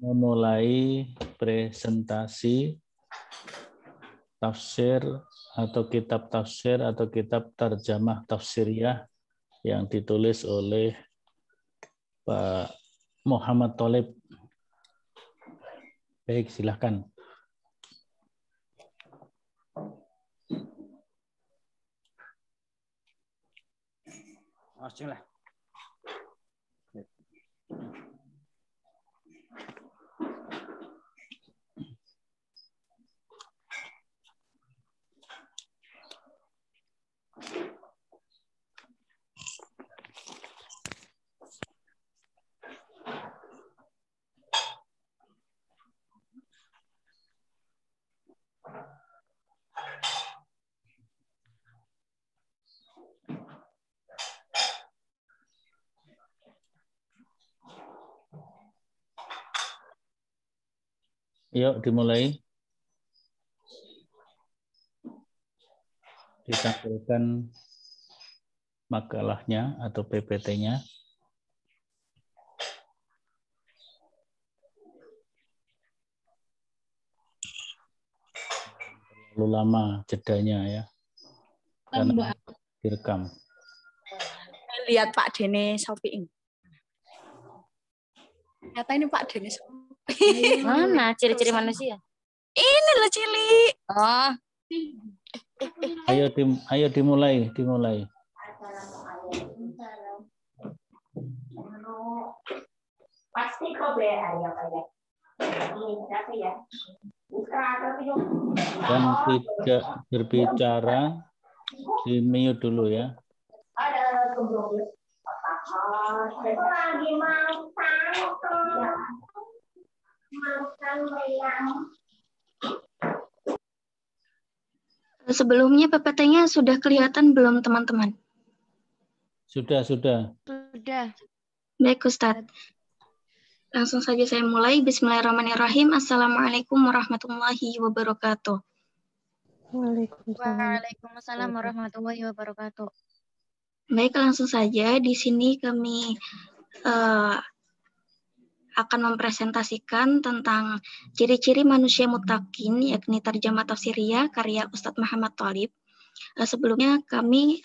Memulai presentasi tafsir atau kitab tafsir atau kitab terjemah tafsiriyah yang ditulis oleh Pak Muhammad Thalib. Baik, silakan. Bismillah. Yuk dimulai. Ditampilkan makalahnya atau PPT-nya. Terlalu lama jedanya ya. Karena direkam. Lihat Pak Dene Sopiing. Nyata ini Pak Dene Sopiing. Mana ciri-ciri manusia? Ini loh Cili. Oh. Ayo dimulai. Pasti kau beli ya. Dan tidak berbicara di mute dulu ya. Ada lagi Sebelumnya PPT-nya sudah kelihatan belum teman-teman? Sudah. Baik Ustadz. Langsung saja saya mulai. Bismillahirrahmanirrahim. Assalamualaikum warahmatullahi wabarakatuh. Waalaikumsalam warahmatullahi wabarakatuh. Baik, langsung saja. Di sini kami akan mempresentasikan tentang ciri-ciri manusia muttaqin, yakni Tarjamah Tafsiriyah karya Ustadz Muhammad Thalib. Sebelumnya kami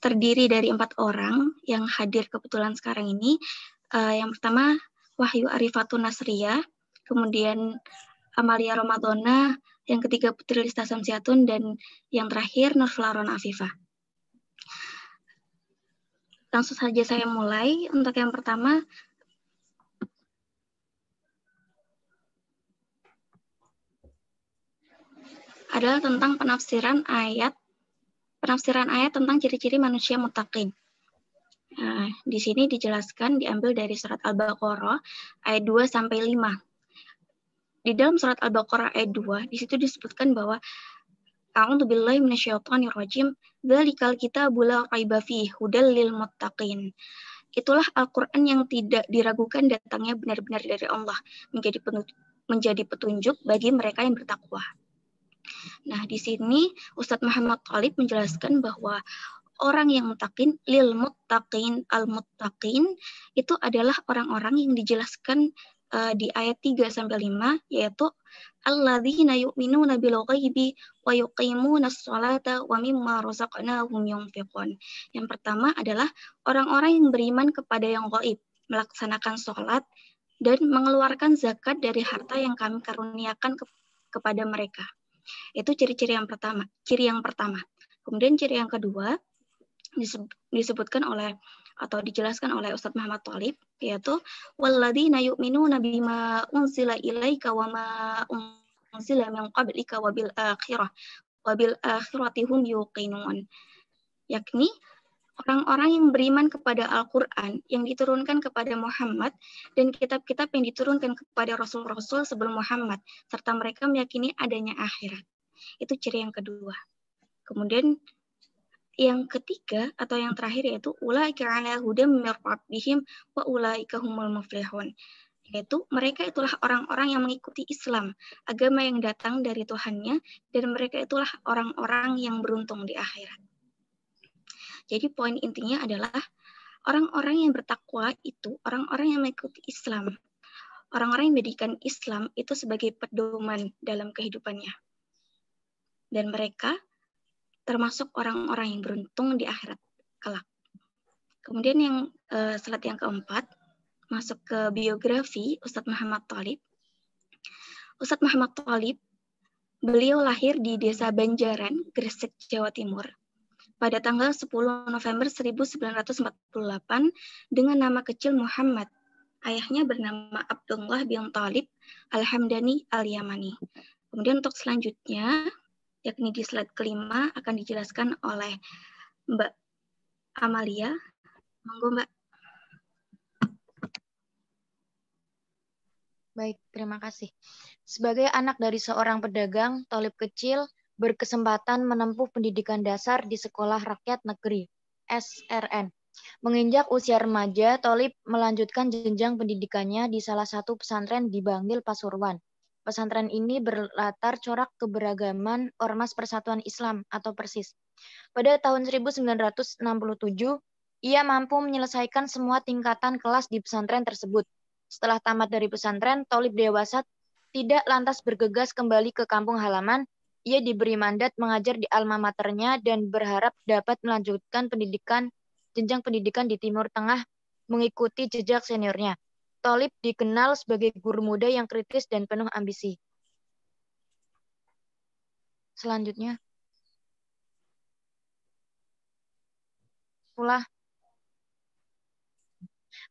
terdiri dari 4 orang yang hadir kebetulan sekarang ini. Yang pertama Wahyu Arifatun Nasriyah, kemudian Amalia Ramadhana, yang ketiga Putri Lista Samsiatun, dan yang terakhir Nurful Arona Afifah. Langsung saja saya mulai. Untuk yang pertama, adalah tentang penafsiran ayat tentang ciri-ciri manusia muttaqin. Nah, di sini dijelaskan diambil dari surat Al-Baqarah ayat 2 sampai 5. Di dalam surat Al-Baqarah ayat 2, di situ disebutkan bahwa A'udzubillahi minasyaitonirrajim, dzalikal kitabu la raiba fihi hudal lil muttaqin. Itulah Al-Qur'an yang tidak diragukan datangnya benar-benar dari Allah, menjadi petunjuk bagi mereka yang bertakwa. Nah, di sini Ustadz Muhammad Thalib menjelaskan bahwa orang yang muttaqin, lil muttaqin, al-muttaqin itu adalah orang-orang yang dijelaskan di ayat 3 sampai 5, yaitu alladzina yu'minuna bil ghaibi wa yuqimunas sholata wa mimma razaqnahum yunfiqun. Yang pertama adalah orang-orang yang beriman kepada yang gaib, melaksanakan sholat dan mengeluarkan zakat dari harta yang kami karuniakan kepada mereka. Itu ciri-ciri yang pertama. Kemudian ciri yang kedua disebutkan oleh atau dijelaskan oleh Ustadz Muhammad Thalib, yaitu walladzina yu'minuna bima unzila ilaika wa ma unzila min qablika wa bil akhirati hum yuqinun. Yakni orang-orang yang beriman kepada Al-Qur'an yang diturunkan kepada Muhammad dan kitab-kitab yang diturunkan kepada rasul-rasul sebelum Muhammad, serta mereka meyakini adanya akhirat. Itu ciri yang kedua. Kemudian yang ketiga atau yang terakhir yaitu ulaika ala hudam mir rabbihim wa ulaika humul muflihun. Yaitu mereka itulah orang-orang yang mengikuti Islam, agama yang datang dari Tuhannya, dan mereka itulah orang-orang yang beruntung di akhirat. Jadi poin intinya adalah Orang-orang yang bertakwa itu orang-orang yang mengikuti Islam. Orang-orang yang menjadikan Islam itu sebagai pedoman dalam kehidupannya. Dan mereka termasuk orang-orang yang beruntung di akhirat kelak. Kemudian yang slide yang keempat, masuk ke biografi Ustadz Muhammad Thalib. Ustadz Muhammad Thalib, beliau lahir di Desa Banjaran, Gresik, Jawa Timur, pada tanggal 10 November 1948 dengan nama kecil Muhammad. Ayahnya bernama Abdullah bin Thalib Al-Hamdani Al-Yamani. Kemudian untuk selanjutnya, yakni di slide kelima, akan dijelaskan oleh Mbak Amalia. Monggo, Mbak. Baik, terima kasih. Sebagai anak dari seorang pedagang, Thalib kecil berkesempatan menempuh pendidikan dasar di Sekolah Rakyat Negeri (SRN). Menginjak usia remaja, Thalib melanjutkan jenjang pendidikannya di salah satu pesantren di Bangil, Pasuruan. Pesantren ini berlatar corak keberagaman Ormas Persatuan Islam atau Persis. Pada tahun 1967, ia mampu menyelesaikan semua tingkatan kelas di pesantren tersebut. Setelah tamat dari pesantren, Thalib dewasa tidak lantas bergegas kembali ke kampung halaman. Ia diberi mandat mengajar di alma maternya dan berharap dapat melanjutkan jenjang pendidikan di Timur Tengah mengikuti jejak seniornya. Thalib dikenal sebagai guru muda yang kritis dan penuh ambisi. Selanjutnya,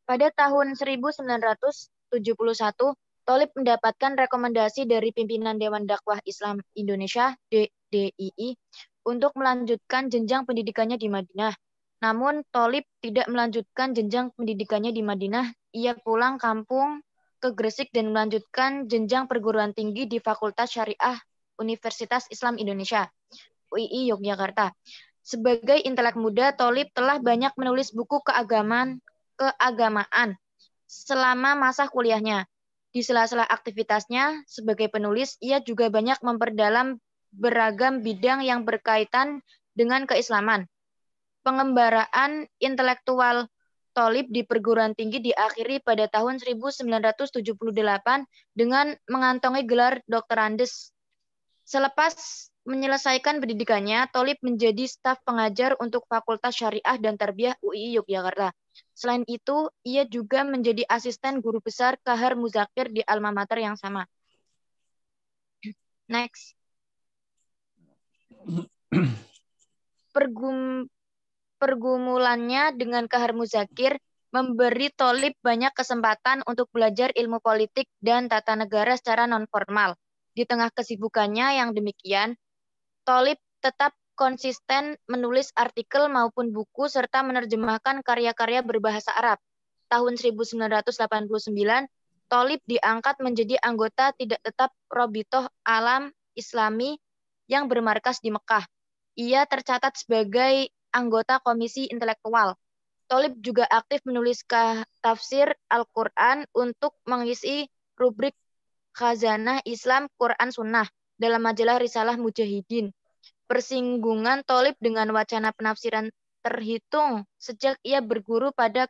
pada tahun 1971, Thalib mendapatkan rekomendasi dari pimpinan Dewan Dakwah Islam Indonesia (DII) untuk melanjutkan jenjang pendidikannya di Madinah. Namun, Thalib tidak melanjutkan jenjang pendidikannya di Madinah. Ia pulang kampung ke Gresik dan melanjutkan jenjang perguruan tinggi di Fakultas Syariah Universitas Islam Indonesia (UII) Yogyakarta. Sebagai intelek muda, Thalib telah banyak menulis buku keagamaan selama masa kuliahnya. Di sela-sela aktivitasnya sebagai penulis, ia juga banyak memperdalam beragam bidang yang berkaitan dengan keislaman. Pengembaraan intelektual Thalib di perguruan tinggi diakhiri pada tahun 1978 dengan mengantongi gelar Dr. Andes. Selepas menyelesaikan pendidikannya, Thalib menjadi staf pengajar untuk Fakultas Syariah dan Tarbiyah UII Yogyakarta. Selain itu, ia juga menjadi asisten guru besar Kahar Muzakir di alma mater yang sama. Next. Pergumulannya dengan Kahar Muzakir memberi Thalib banyak kesempatan untuk belajar ilmu politik dan tata negara secara non-formal. Di tengah kesibukannya yang demikian, Thalib tetap konsisten menulis artikel maupun buku serta menerjemahkan karya-karya berbahasa Arab. Tahun 1989, Thalib diangkat menjadi anggota tidak tetap Rabithah Alam Islami yang bermarkas di Mekah. Ia tercatat sebagai anggota Komisi Intelektual. Thalib juga aktif menulis tafsir Al-Quran untuk mengisi rubrik Khazanah Islam Quran Sunnah dalam majalah Risalah Mujahidin. Persinggungan Thalib dengan wacana penafsiran terhitung sejak ia berguru pada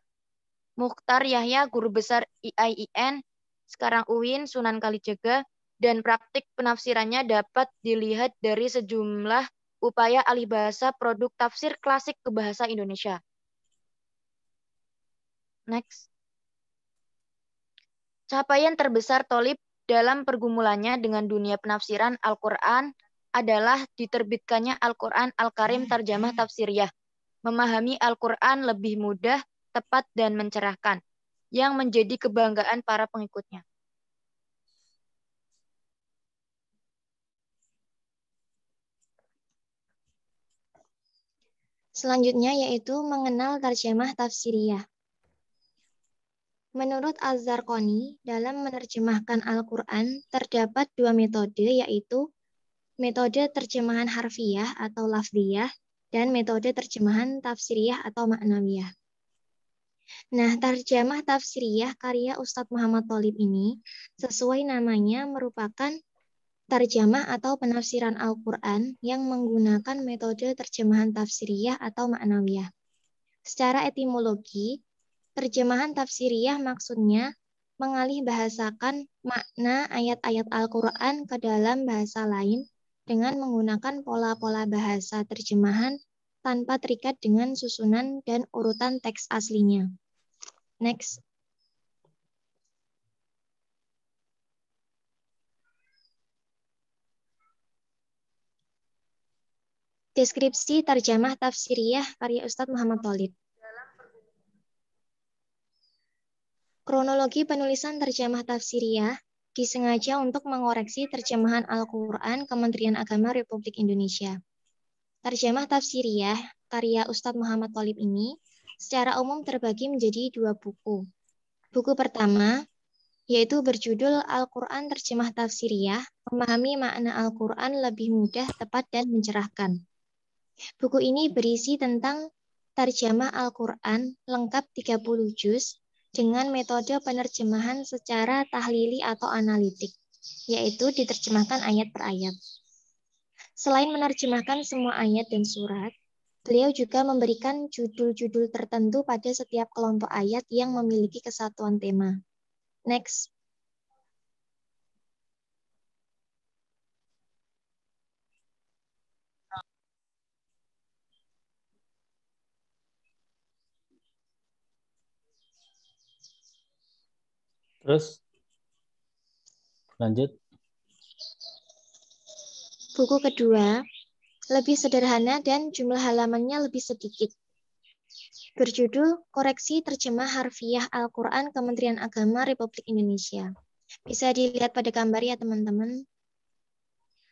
Mukhtar Yahya, guru besar IAIN, sekarang UIN, Sunan Kalijaga, dan praktik penafsirannya dapat dilihat dari sejumlah upaya alih bahasa produk tafsir klasik ke bahasa Indonesia. Next. Capaian terbesar Thalib dalam pergumulannya dengan dunia penafsiran Al-Quran adalah diterbitkannya Al-Quran Al-Karim Tarjamah Tafsiriyah. Memahami Al-Quran lebih mudah, tepat, dan mencerahkan, yang menjadi kebanggaan para pengikutnya. Selanjutnya yaitu mengenal tarjamah tafsiriyah. Menurut Az-Zarqani, dalam menerjemahkan Al-Quran terdapat dua metode, yaitu metode terjemahan harfiah atau lafziyah dan metode terjemahan tafsiriyah atau maknawiyah. Nah, tarjamah tafsiriyah karya Ustadz Muhammad Thalib ini sesuai namanya merupakan tarjamah atau penafsiran Al-Quran yang menggunakan metode terjemahan tafsiriyah atau maknawiyah. Secara etimologi, terjemahan tafsiriyah maksudnya mengalih bahasakan makna ayat-ayat Al-Quran ke dalam bahasa lain dengan menggunakan pola-pola bahasa terjemahan tanpa terikat dengan susunan dan urutan teks aslinya. Next. Deskripsi terjemah tafsiriyah karya Ustadz Muhammad Tholib. Kronologi penulisan terjemah tafsiriyah disengaja untuk mengoreksi terjemahan Al-Quran Kementerian Agama Republik Indonesia. Terjemah tafsiriyah karya Ustadz Muhammad Tholib ini secara umum terbagi menjadi 2 buku. Buku pertama yaitu berjudul Al-Quran Terjemah Tafsiriyah, memahami makna Al-Quran lebih mudah, tepat, dan mencerahkan. Buku ini berisi tentang terjemah Al-Quran lengkap 30 juz dengan metode penerjemahan secara tahlili atau analitik, yaitu diterjemahkan ayat per ayat. Selain menerjemahkan semua ayat dan surat, beliau juga memberikan judul-judul tertentu pada setiap kelompok ayat yang memiliki kesatuan tema. Next. Terus lanjut. Buku kedua lebih sederhana dan jumlah halamannya lebih sedikit. Berjudul Koreksi Terjemah Harfiah Al-Quran Kementerian Agama Republik Indonesia. Bisa dilihat pada gambar ya teman-teman.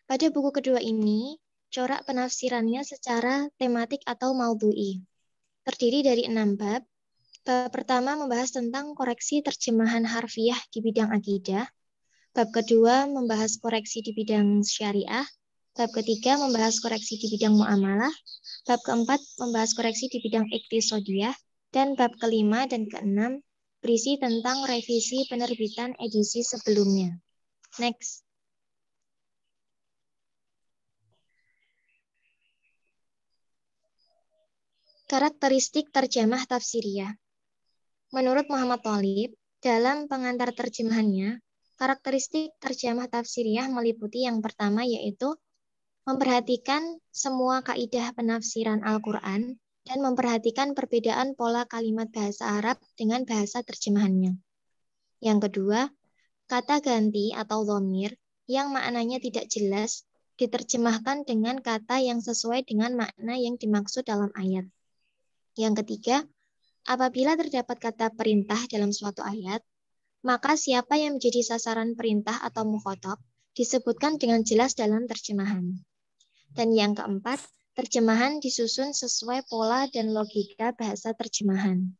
Pada buku kedua ini, corak penafsirannya secara tematik atau maudhu'i. Terdiri dari 6 bab. Bab pertama membahas tentang koreksi terjemahan harfiah di bidang akidah. Bab kedua membahas koreksi di bidang syariah. Bab ketiga membahas koreksi di bidang muamalah. Bab keempat membahas koreksi di bidang iktisodiyah. Dan bab kelima dan keenam berisi tentang revisi penerbitan edisi sebelumnya. Next. Karakteristik terjemah tafsiriyah. Menurut Muhammad Tholib, dalam pengantar terjemahannya, karakteristik terjemah tafsiriyah meliputi yang pertama yaitu memperhatikan semua kaidah penafsiran Al-Quran dan memperhatikan perbedaan pola kalimat bahasa Arab dengan bahasa terjemahannya. Yang kedua, kata ganti atau dhamir yang maknanya tidak jelas diterjemahkan dengan kata yang sesuai dengan makna yang dimaksud dalam ayat. Yang ketiga, apabila terdapat kata perintah dalam suatu ayat, maka siapa yang menjadi sasaran perintah atau mukhatab disebutkan dengan jelas dalam terjemahan. Dan yang keempat, terjemahan disusun sesuai pola dan logika bahasa terjemahan.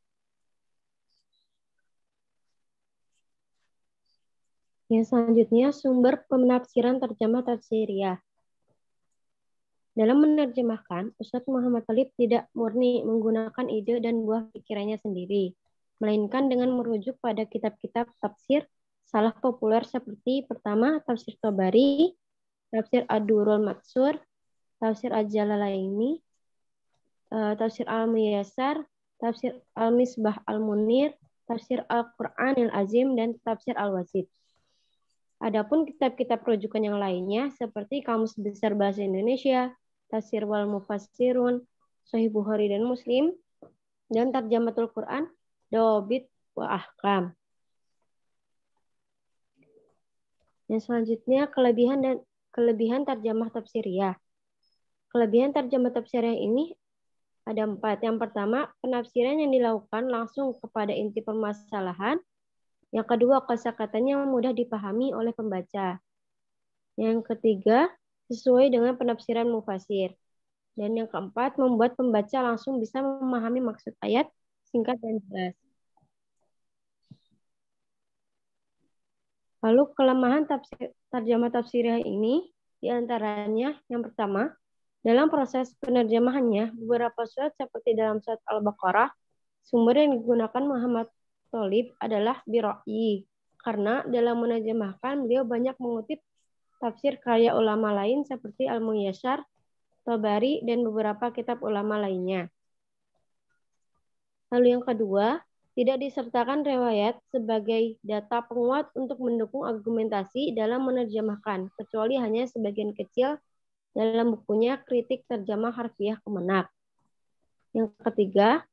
Yang selanjutnya, sumber penafsiran terjemah tafsiriyah. Dalam menerjemahkan, Ustadz Muhammad Tholib tidak murni menggunakan ide dan buah pikirannya sendiri, melainkan dengan merujuk pada kitab-kitab tafsir salah populer seperti pertama, tafsir Tabari, tafsir Ad-Durrul Mansur, tafsir Al-Jalalaini, tafsir Al-Muyassar, tafsir Al-Misbah Al-Munir, tafsir Al-Qur'anil Azim, dan tafsir Al-Wasit. Adapun kitab-kitab rujukan yang lainnya seperti Kamus Besar Bahasa Indonesia, Tafsir wal Mufassirun, Sahih Bukhari dan Muslim, dan Tarjamatul Quran, Dawabit wa Ahkam. Yang selanjutnya kelebihan terjemah tafsiriyah. Kelebihan terjemah tafsiriyah ini ada 4. Yang pertama, penafsiran yang dilakukan langsung kepada inti permasalahan. Yang kedua, kosakatanya mudah dipahami oleh pembaca. Yang ketiga, sesuai dengan penafsiran mufasir. Dan yang keempat, membuat pembaca langsung bisa memahami maksud ayat singkat dan jelas. Lalu kelemahan terjemah tafsiriyah ini diantaranya yang pertama, dalam proses penerjemahannya, beberapa surat seperti dalam surat Al-Baqarah, sumber yang digunakan Muhammad Tholib adalah bira'yi, karena dalam menerjemahkan beliau banyak mengutip tafsir karya ulama lain seperti Al-Muyassar, Tabari, dan beberapa kitab ulama lainnya. Lalu yang kedua, tidak disertakan riwayat sebagai data penguat untuk mendukung argumentasi dalam menerjemahkan, kecuali hanya sebagian kecil dalam bukunya Kritik Terjemah Harfiah Kemenak. Yang ketiga,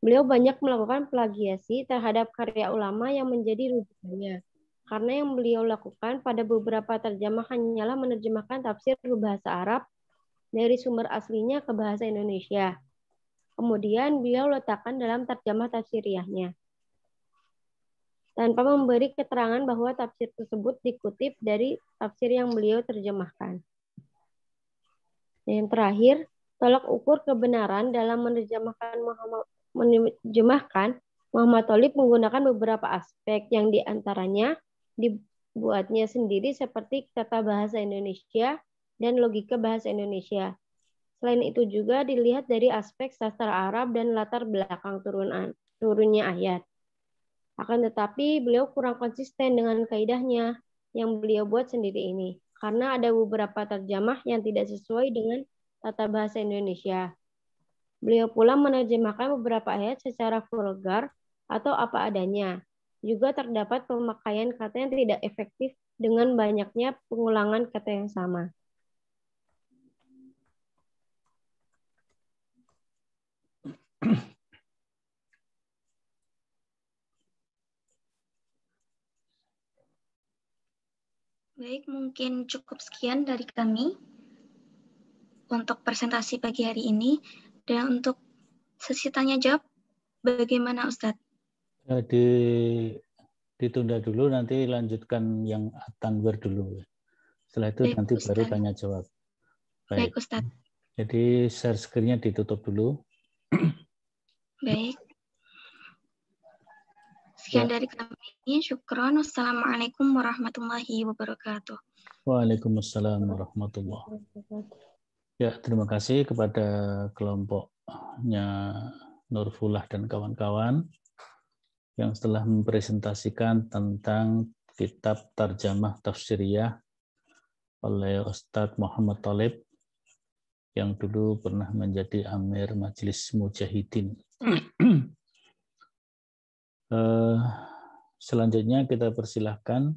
beliau banyak melakukan plagiasi terhadap karya ulama yang menjadi rujukannya. Karena yang beliau lakukan pada beberapa terjemah hanyalah menerjemahkan tafsir berbahasa Arab dari sumber aslinya ke bahasa Indonesia. Kemudian beliau letakkan dalam terjemah tafsiriyahnya, tanpa memberi keterangan bahwa tafsir tersebut dikutip dari tafsir yang beliau terjemahkan. Dan yang terakhir, tolak ukur kebenaran dalam menerjemahkan Muhammad Thalib menggunakan beberapa aspek yang diantaranya dibuatnya sendiri seperti tata bahasa Indonesia dan logika bahasa Indonesia. Selain itu juga dilihat dari aspek sastra Arab dan latar belakang turunnya ayat. Akan tetapi beliau kurang konsisten dengan kaidahnya yang beliau buat sendiri ini, karena ada beberapa terjemah yang tidak sesuai dengan tata bahasa Indonesia. Beliau pula menerjemahkan beberapa ayat secara vulgar atau apa adanya. Juga terdapat pemakaian kata yang tidak efektif dengan banyaknya pengulangan kata yang sama. Baik, mungkin cukup sekian dari kami untuk presentasi pagi hari ini. Dan untuk sesi tanya jawab, bagaimana Ustadz? Ditunda dulu, nanti lanjutkan yang Tanwir dulu. Setelah itu Baik, nanti Ustadz. baru tanya jawab. Baik, Ustadz. Jadi share screen-nya ditutup dulu. Baik. Sekian dari kami. Syukron. Wassalamualaikum warahmatullahi wabarakatuh. Waalaikumsalam warahmatullahi wabarakatuh. Ya, terima kasih kepada kelompoknya Nurfullah dan kawan-kawan yang telah mempresentasikan tentang kitab Tarjamah Tafsiriyah oleh Ustadz Muhammad Thalib yang dulu pernah menjadi Amir Majelis Mujahidin. Selanjutnya kita persilahkan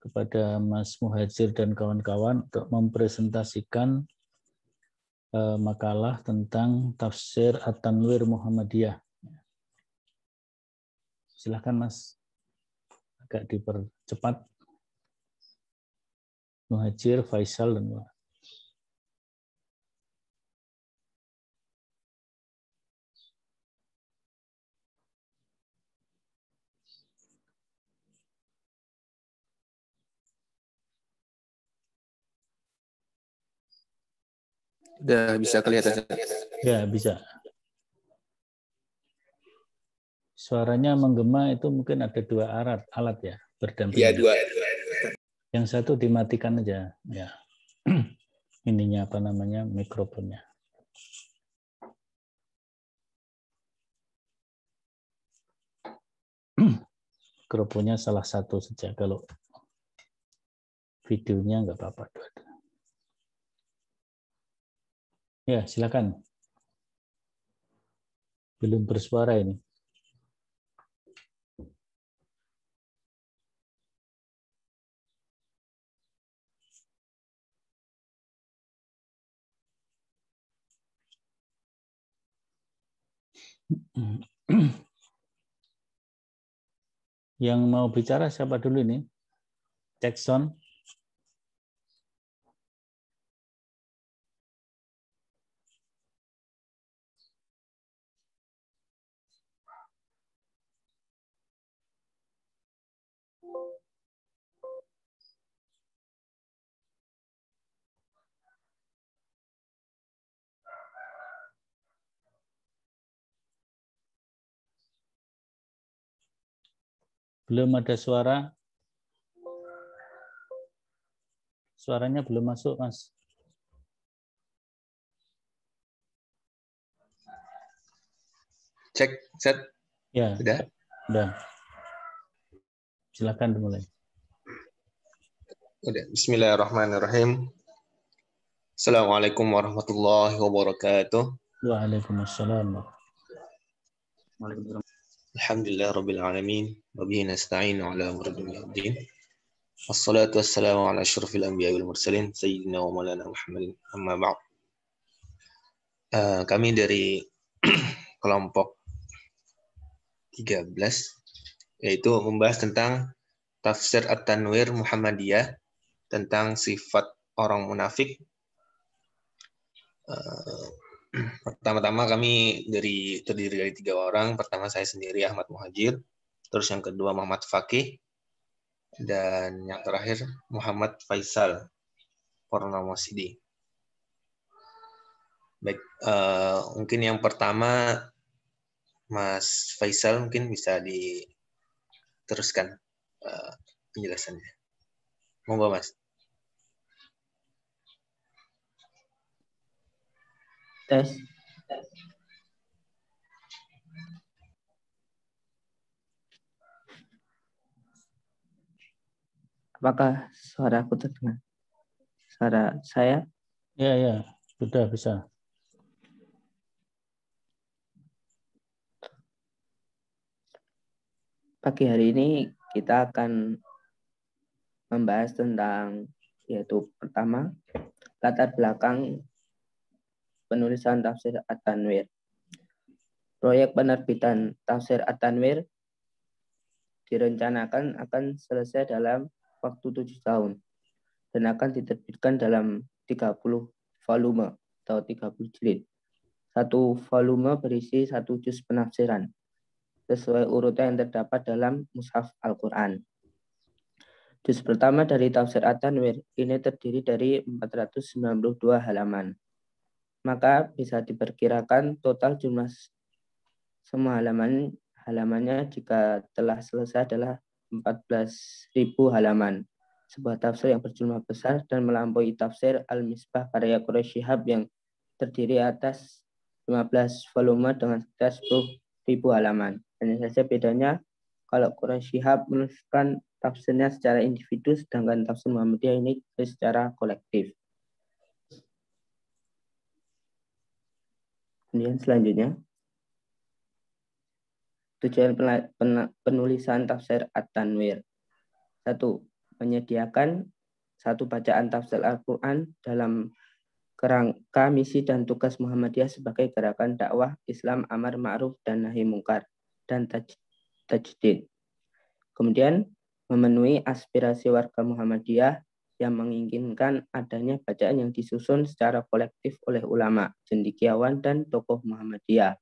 kepada Mas Muhajir dan kawan-kawan untuk mempresentasikan makalah tentang tafsir At-Tanwir Muhammadiyah. Silahkan Mas, agak dipercepat. Muhajir, Faisal, dan Wah. Udah bisa kelihatan? Ya, bisa. Suaranya menggema itu mungkin ada dua alat ya, berdampingan. Iya, dua. Yang satu dimatikan aja, ya. Ininya apa namanya, mikrofonnya. Mikrofonnya salah satu saja, kalau videonya nggak apa-apa. Ya, silakan. Belum bersuara ini. Yang mau bicara siapa dulu ini? Jackson. Belum ada suara. Suaranya belum masuk, Mas. Cek, set. Ya. Udah? Udah. Silakan dimulai. Udah. Bismillahirrahmanirrahim. Assalamualaikum warahmatullahi wabarakatuh. Waalaikumsalam. Alhamdulillah Rabbil Alamin. Wabihi nasta'inu ala umuri dunya waddin. Wassalatu wassalamu ala asyrafil anbiya wal mursalin. Sayyidina wa maulana Muhammadin. Amma ba'd. Kami dari kelompok 13, yaitu membahas tentang tafsir At-Tanwir Muhammadiyah, tentang sifat orang munafik. Pertama-tama kami terdiri dari 3 orang. Pertama saya sendiri, Ahmad Muhajir. Terus yang kedua Muhammad Fakih. Dan yang terakhir Muhammad Faisal Purnamosidi. Baik, mungkin yang pertama Mas Faisal mungkin bisa diteruskan penjelasannya. Monggo Mas. Tes. Apakah suaraku terdengar? Suara saya? Ya, sudah bisa. Pagi hari ini kita akan membahas tentang, yaitu pertama, latar belakang penulisan tafsir At-Tanwir. Proyek penerbitan tafsir At-Tanwir direncanakan akan selesai dalam waktu 7 tahun dan akan diterbitkan dalam 30 volume atau 30 jilid. Satu volume berisi 1 juz penafsiran sesuai urutan yang terdapat dalam Mushaf Al-Quran. Juz pertama dari tafsir At-Tanwir ini terdiri dari 492 halaman. Maka bisa diperkirakan total jumlah semua halamannya jika telah selesai adalah 14.000 halaman. Sebuah tafsir yang berjumlah besar dan melampaui tafsir Al-Misbah karya Quraish Shihab yang terdiri atas 15 volume dengan sekitar 10.000 halaman. Hanya saja bedanya kalau Quraish Shihab menuliskan tafsirnya secara individu, sedangkan tafsir Muhammadiyah ini secara kolektif. Kemudian selanjutnya, tujuan penulisan tafsir At-Tanwir. 1. Menyediakan satu bacaan tafsir Al-Quran dalam kerangka misi dan tugas Muhammadiyah sebagai gerakan dakwah Islam amar ma'ruf dan nahi mungkar dan tajdid. Kemudian memenuhi aspirasi warga Muhammadiyah yang menginginkan adanya bacaan yang disusun secara kolektif oleh ulama, cendekiawan, dan tokoh Muhammadiyah.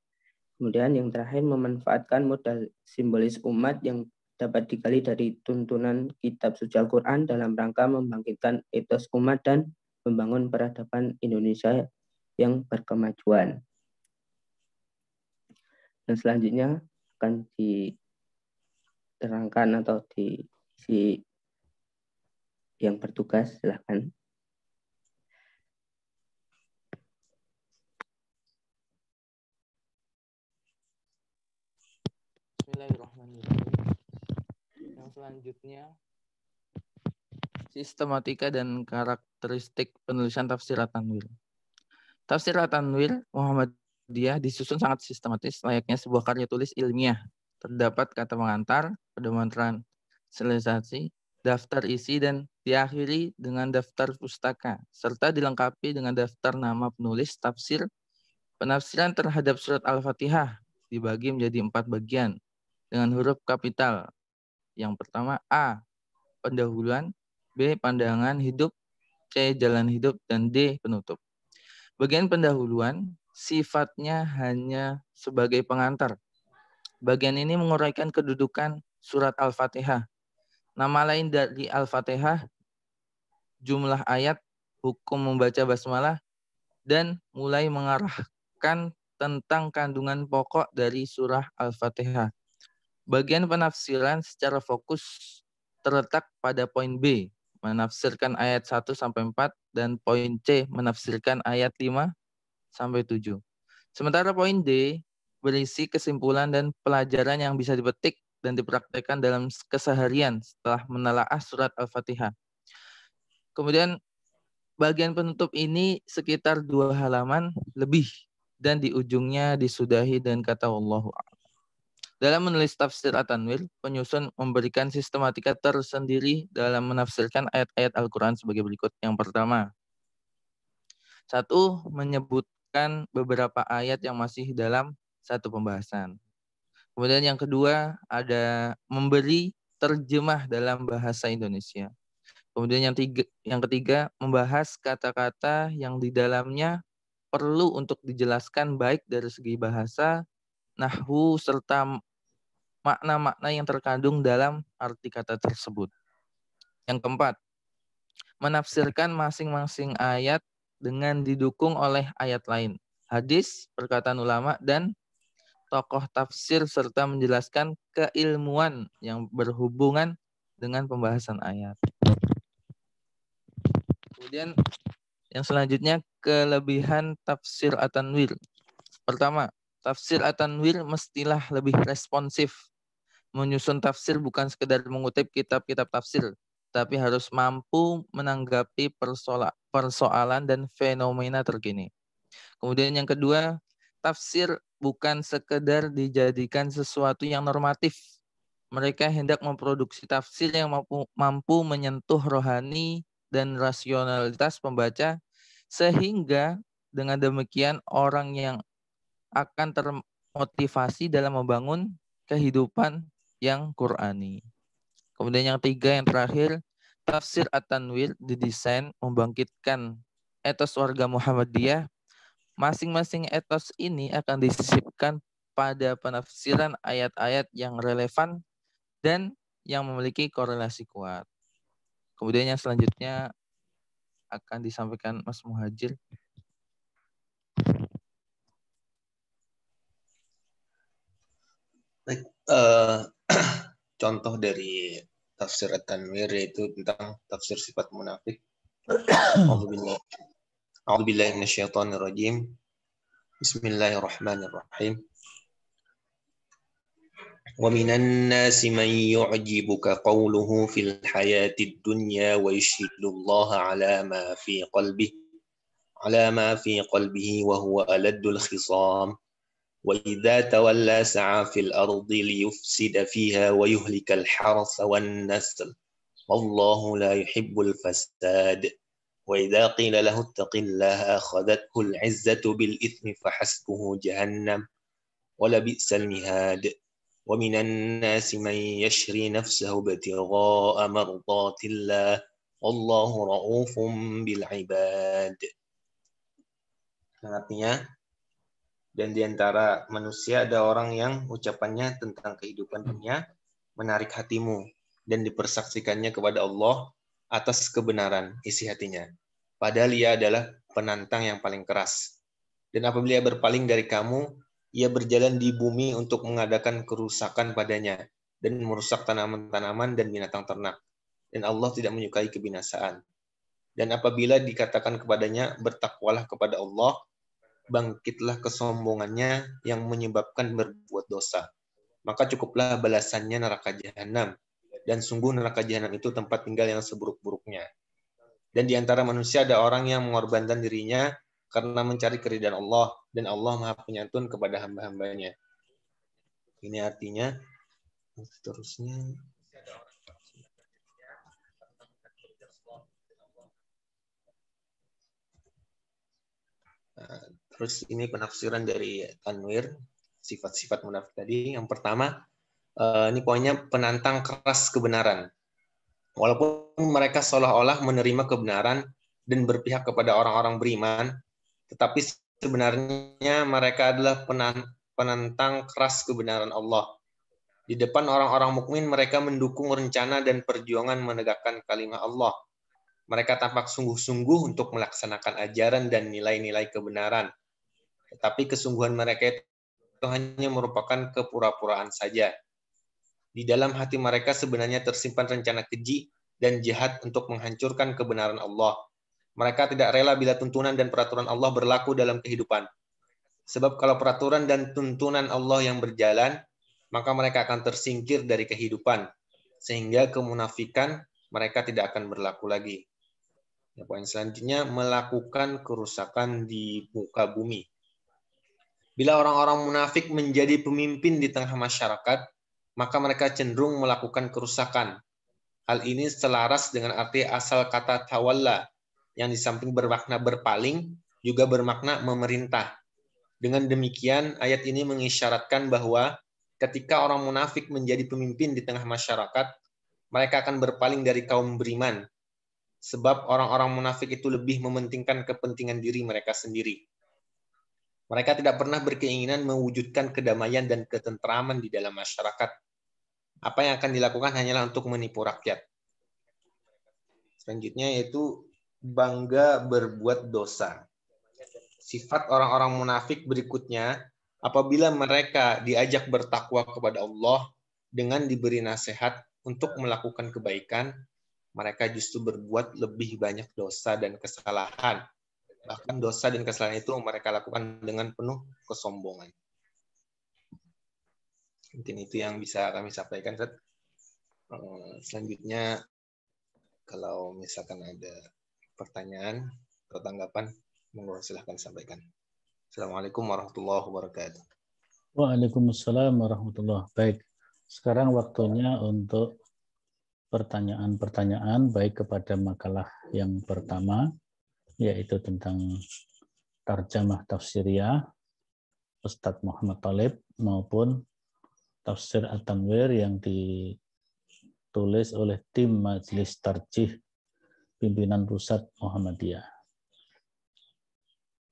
Kemudian yang terakhir memanfaatkan modal simbolis umat yang dapat digali dari tuntunan kitab suci Al-Quran dalam rangka membangkitkan etos umat dan membangun peradaban Indonesia yang berkemajuan. Dan selanjutnya akan diterangkan atau diisi yang bertugas, silakan. Bismillahirrahmanirrahim. Yang selanjutnya, sistematika dan karakteristik penulisan tafsir At-Tanwir. Tafsir At-Tanwir Muhammadiyah disusun sangat sistematis, layaknya sebuah karya tulis ilmiah. Terdapat kata pengantar, pedoman transliterasi, daftar isi, dan diakhiri dengan daftar pustaka, serta dilengkapi dengan daftar nama penulis tafsir. Penafsiran terhadap surat Al-Fatihah dibagi menjadi 4 bagian dengan huruf kapital. Yang pertama A, pendahuluan, B, pandangan hidup, C, jalan hidup, dan D, penutup. Bagian pendahuluan sifatnya hanya sebagai pengantar. Bagian ini menguraikan kedudukan surat Al-Fatihah, nama lain dari Al-Fatihah, jumlah ayat, hukum membaca basmalah, dan mulai mengarahkan tentang kandungan pokok dari surah Al-Fatihah. Bagian penafsiran secara fokus terletak pada poin B, menafsirkan ayat 1-4, dan poin C, menafsirkan ayat 5-7. Sementara poin D berisi kesimpulan dan pelajaran yang bisa dipetik dan dipraktekkan dalam keseharian setelah menelaah surat Al-Fatihah. Kemudian bagian penutup ini sekitar 2 halaman lebih dan di ujungnya disudahi dengan kata Wallahu a'lam. Dalam menulis tafsir At-Tanwir, penyusun memberikan sistematika tersendiri dalam menafsirkan ayat-ayat Al-Quran sebagai berikut. Yang pertama, 1. Menyebutkan beberapa ayat yang masih dalam satu pembahasan. Kemudian yang kedua, ada memberi terjemah dalam bahasa Indonesia. Kemudian yang ketiga, membahas kata-kata yang di dalamnya perlu untuk dijelaskan baik dari segi bahasa, nahwu, serta makna-makna yang terkandung dalam arti kata tersebut. Yang keempat, menafsirkan masing-masing ayat dengan didukung oleh ayat lain, hadis, perkataan ulama, dan tokoh tafsir, serta menjelaskan keilmuan yang berhubungan dengan pembahasan ayat. Kemudian yang selanjutnya, kelebihan tafsir At-Tanwir. Pertama, tafsir At-Tanwir mestilah lebih responsif. Menyusun tafsir bukan sekedar mengutip kitab-kitab tafsir, tapi harus mampu menanggapi persoalan dan fenomena terkini. Kemudian yang kedua, tafsir bukan sekedar dijadikan sesuatu yang normatif. Mereka hendak memproduksi tafsir yang mampu menyentuh rohani dan rasionalitas pembaca, sehingga dengan demikian orang yang akan termotivasi dalam membangun kehidupan yang Qur'ani. Kemudian yang tiga, yang terakhir, tafsir At-Tanwir didesain membangkitkan etos warga Muhammadiyah. Masing-masing etos ini akan disisipkan pada penafsiran ayat-ayat yang relevan dan yang memiliki korelasi kuat. Kemudian yang selanjutnya akan disampaikan Mas Muhajir. Baik, contoh dari tafsir At-Tanwir yaitu tentang tafsir sifat munafik. A'udzubillahi minasyaitonirrajim. Bismillahirrahmanirrahim. ومن الناس من يعجبك قوله في الحياة الدنيا ويشهد الله على ما في قلبه وهو ألد الخصام وإذا تولى سعى في الأرض ليفسد فيها ويهلك الحرث والنسل والله لا يحب الفساد وإذا قيل له اتق الله أخذته العزة بالإثم فحسبه جهنم ولبئس المهاد ومن الناس من يشري نفسه ابتغاء مرضات الله والله رؤوف بالعباد. Artinya, dan di antara manusia ada orang yang ucapannya tentang kehidupan dunia menarik hatimu dan dipersaksikannya kepada Allah atas kebenaran isi hatinya. Padahal ia adalah penantang yang paling keras. Dan apabila ia berpaling dari kamu, ia berjalan di bumi untuk mengadakan kerusakan padanya dan merusak tanaman-tanaman dan binatang ternak. Dan Allah tidak menyukai kebinasaan. Dan apabila dikatakan kepadanya, bertakwalah kepada Allah, bangkitlah kesombongannya yang menyebabkan berbuat dosa. Maka cukuplah balasannya neraka jahanam. Dan sungguh neraka jahanam itu tempat tinggal yang seburuk-buruknya. Dan di antara manusia ada orang yang mengorbankan dirinya karena mencari keridhaan Allah, dan Allah Maha Penyantun kepada hamba-hambanya. Ini artinya, seterusnya. Terus ini penafsiran dari Tanwir, sifat-sifat munafik tadi. Yang pertama, ini poinnya penantang keras kebenaran. Walaupun mereka seolah-olah menerima kebenaran dan berpihak kepada orang-orang beriman, tetapi sebenarnya mereka adalah penantang keras kebenaran Allah. Di depan orang-orang mukmin mereka mendukung rencana dan perjuangan menegakkan kalimat Allah. Mereka tampak sungguh-sungguh untuk melaksanakan ajaran dan nilai-nilai kebenaran. Tetapi kesungguhan mereka itu hanya merupakan kepura-puraan saja. Di dalam hati mereka sebenarnya tersimpan rencana keji dan jahat untuk menghancurkan kebenaran Allah. Mereka tidak rela bila tuntunan dan peraturan Allah berlaku dalam kehidupan. Sebab kalau peraturan dan tuntunan Allah yang berjalan, maka mereka akan tersingkir dari kehidupan. Sehingga kemunafikan mereka tidak akan berlaku lagi. Poin selanjutnya, melakukan kerusakan di muka bumi. Bila orang-orang munafik menjadi pemimpin di tengah masyarakat, maka mereka cenderung melakukan kerusakan. Hal ini selaras dengan arti asal kata tawalla, yang di samping bermakna berpaling, juga bermakna memerintah. Dengan demikian, ayat ini mengisyaratkan bahwa ketika orang munafik menjadi pemimpin di tengah masyarakat, mereka akan berpaling dari kaum beriman. Sebab orang-orang munafik itu lebih mementingkan kepentingan diri mereka sendiri. Mereka tidak pernah berkeinginan mewujudkan kedamaian dan ketentraman di dalam masyarakat. Apa yang akan dilakukan hanyalah untuk menipu rakyat. Selanjutnya yaitu bangga berbuat dosa. Sifat orang-orang munafik berikutnya, apabila mereka diajak bertakwa kepada Allah dengan diberi nasihat untuk melakukan kebaikan, mereka justru berbuat lebih banyak dosa dan kesalahan. Bahkan dosa dan kesalahan itu mereka lakukan dengan penuh kesombongan. Mungkin itu yang bisa kami sampaikan, Ustaz. Selanjutnya, kalau misalkan ada pertanyaan atau tanggapan, monggo silahkan sampaikan. Assalamualaikum warahmatullahi wabarakatuh. Waalaikumsalam warahmatullahi wabarakatuh. Baik, sekarang waktunya untuk pertanyaan-pertanyaan baik kepada makalah yang pertama, yaitu tentang tarjamah tafsiriyah Ustadz Muhammad Thalib maupun tafsir At-Tanwir yang ditulis oleh tim Majelis Tarjih Pimpinan Pusat Muhammadiyah.